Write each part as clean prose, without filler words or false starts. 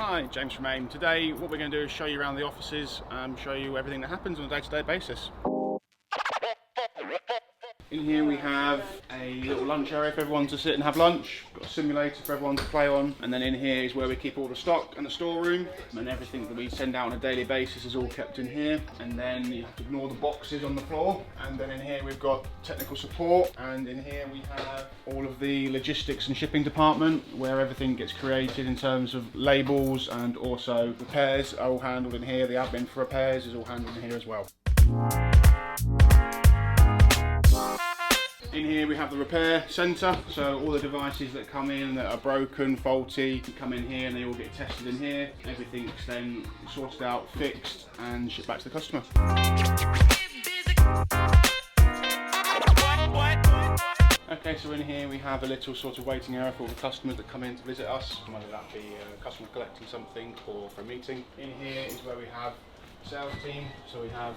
Hi, James from AIM. Today what we're going to do is show you around the offices and show you everything that happens on a day-to-day basis. In here we have a little lunch area for everyone to sit and have lunch. Got a simulator for everyone to play on, and then in here is where we keep all the stock and the storeroom, and everything that we send out on a daily basis is all kept in here. And then you have to ignore the boxes on the floor. And then in here we've got technical support, and in here we have all of the logistics and shipping department, where everything gets created in terms of labels, and also repairs are all handled in here. The admin for repairs is all handled in here as well. In here we have the repair centre, so all the devices that come in that are broken, faulty, come in here and they all get tested in here. Everything's then sorted out, fixed and shipped back to the customer. Okay, so in here we have a little sort of waiting area for all the customers that come in to visit us, whether that be a customer collecting something or for a meeting. In here is where we have the sales team, so we have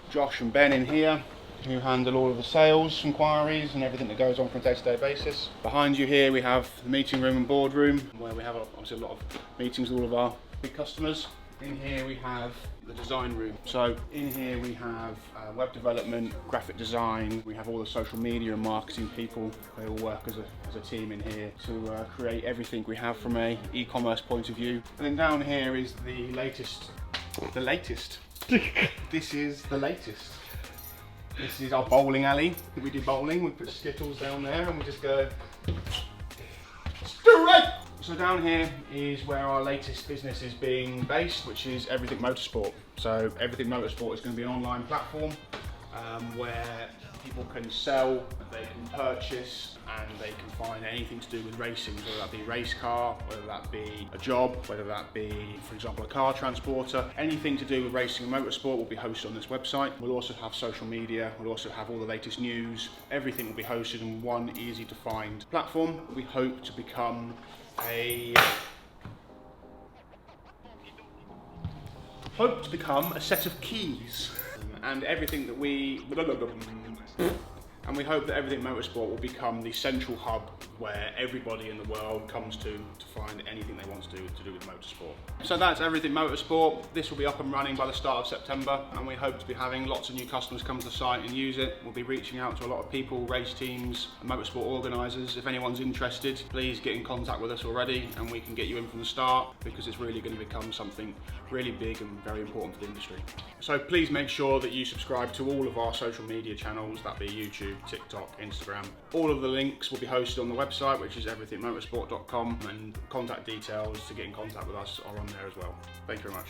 Josh and Ben in here, who handle all of the sales inquiries and everything that goes on from a day-to-day basis. Behind you here we have the meeting room and boardroom, where we have obviously a lot of meetings with all of our big customers. In here we have the design room. So in here we have web development, graphic design, we have all the social media and marketing people. They all work as a team in here to create everything we have from a e-commerce point of view. And then down here is the latest. This is the latest. This is our bowling alley. We do bowling, we put Skittles down there and we just go straight. So down here is where our latest business is being based, which is Everything Motorsport. So Everything Motorsport is going to be an online platform where people can sell, they can purchase, and they can find anything to do with racing, whether that be a race car, whether that be a job, whether that be, for example, a car transporter. Anything to do with racing and motorsport will be hosted on this website. We'll also have social media, we'll also have all the latest news. Everything will be hosted in one easy to find platform. We hope to become a set of keys, and everything that we hope that Everything Motorsport will become the central hub where everybody in the world comes to find anything they want to do with motorsport. So that's Everything Motorsport. This will be up and running by the start of September, and we hope to be having lots of new customers come to the site and use it. We'll be reaching out to a lot of people, race teams, and motorsport organisers. If anyone's interested, please get in contact with us already and we can get you in from the start, because it's really going to become something really big and very important for the industry. So please make sure that you subscribe to all of our social media channels, that be YouTube, TikTok, Instagram. All of the links will be hosted on the website, which is everythingmotorsport.com, and contact details to get in contact with us are on there as well. Thank you very much.